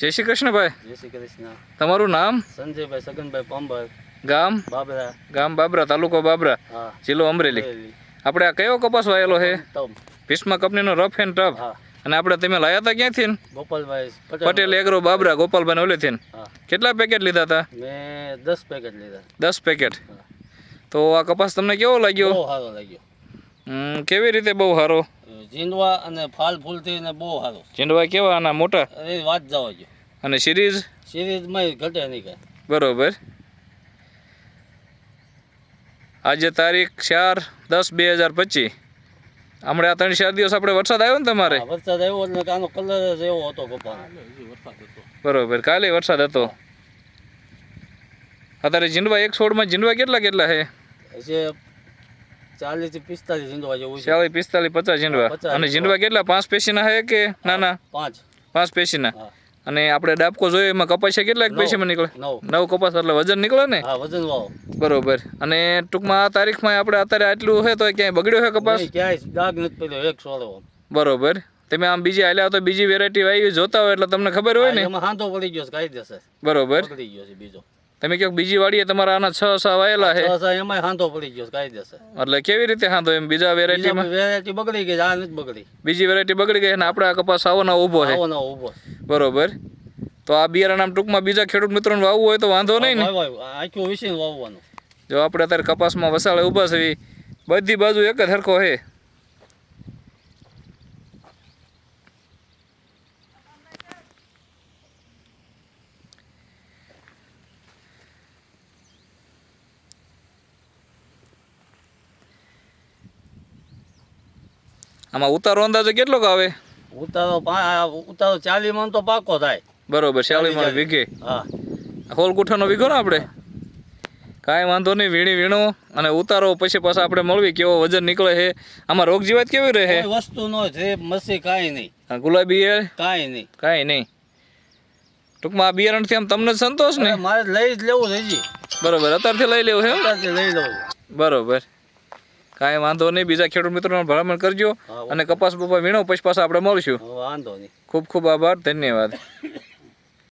જય શ્રી કૃષ્ણ ભાઈ. જય શ્રી કૃષ્ણ. તમારું નામ? સંજયભાઈ સગનભાઈ પાંબર. ગામ? બાબરા. ગામ બાબરા, તાલુકો બાબરા, હા. જિલ્લો અમરેલી. આપણે આ કયો કપાસ વાયેલો છે? ભીષ્મા કંપનીનો રફ એન્ડ ટફ. હા. અને આપણે તમે લાયા હતા ક્યાંથી? ગોપાલભાઈ પટેલ એગ્રો બાબરા, ગોપાલભાઈ ઓલેથી. હા. કેટલા પેકેટ લીધા હતા? મેં 10 પેકેટ લીધા. 10 પેકેટ. તો આ કપાસ તમને કેવો લાગ્યો? બહુ સારો લાગ્યો. કેવી રીતે બહુ સારો? જીંડવા અને ફાલ ફૂલથી ને બહુ સારો. જીંડવા કેવા આના મોટા? એ વાત જવા જો. અને સિરીઝ? સિરીઝમાં ઘટે નહીં કાંઈ. બરોબર. આજે તારીખ 4/10/2025. હમણાં 3-4 દિવસ આપણે વરસાદ આવ્યો ને તમારે? હા, વરસાદ આવ્યો એટલે આનો કલર જ એવો હતો કપાનો. બરોબર. કાલે વરસાદ હતો. અત્યારે જીંડવા એક છોડમાં જીંડવા કેટલા છે? હજી 40 થી 45 જીંડવા જેવું છે. 40, 45, 50 જીંડવા. 50 અને જીંડવા કેટલા? 5 પેશીના છે કે નાના? 5 પેશીના. હા. અને આપણે ડાબકો જોયો એમાં કપાસિયા કેટલાક પેશીમાં નીકળે? 9 કપાસ એટલે વજન નીકળે ને? હા, વજન વાળો. બરોબર. અને ટૂંકમાં આ તારીખમાં આપણે અત્યારે આટલું છે તો ક્યાંય બગડ્યો છે કપાસ? નહીં, ક્યાંય ડાઘ નથી પડ્યો એક સોળો. બરોબર. તમે આમ બીજી હાલ્યા તો બીજી વેરાયટી વાવી જોતા હોય એટલે તમને ખબર હોય ને? એમાં હાંધો પડી ગયો છે કાયદેસર. બરોબર. પડી ગયો છે બીજો. તમે કહો બીજી વાડીએ તમારા આના 6 વાયેલા છે એમાં હાંધો પડી ગયો છે કાયદેસર. એટલે કેવી રીતે હાંધો? એમ બીજા વેરાયટીમાં વેરાયટી બગડી ગઈ, આ નથી બગડી. બીજી વેરાયટી બગડી ગઈ અને આપણે આ કપાસ આવો ના ઊભો છે. આવો ના ઊભો. બરોબર. તો આ બિયારણ આમ ટૂંકમાં બીજા ખેડૂત મિત્રોને વાવવું હોય તો વાંધો નહીં ને? આખું વિશે વાવવાનું. જો આપણે અત્યારે કપાસમાં વસાળે ઊભા છે, બધી બાજુ એક જ સરખો છે. આમાં ઉતારો અંદાજે કેટલોક આવે? ઉતારો 40 મણ તો પાકો થાય. બરોબર. 40 મણ વીઘે. હા. હોલ ગુઠાનો વીઘો ને આપણે? કાંઈ વાંધો નહીં. વીણો અને ઉતારો પછી પાછા આપણે મળવી કેવો વજન નીકળે છે. આમાં રોગ જીવાત કેવી રહે? કોઈ વસ્તુ નો છે મસી કાંઈ નહીં. ગુલાબી એ કાંઈ નહીં. કાંઈ નહીં. ટૂંકમાં આ બિયારણથી આમ તમને સંતોષ ને? મારે લઈ જ લેવું છે હજી. બરોબર. અત્યારથી લઈ લેવું છે? અત્યારથી લઈ લઉં. બરોબર. કાંઈ વાંધો નહીં. બીજા ખેડૂત મિત્રોને ભલામણ કરજો અને કપાસ બપા વીણો પછી પાછા આપણે મળશું. વાંધો નહીં. ખૂબ ખૂબ આભાર. ધન્યવાદ.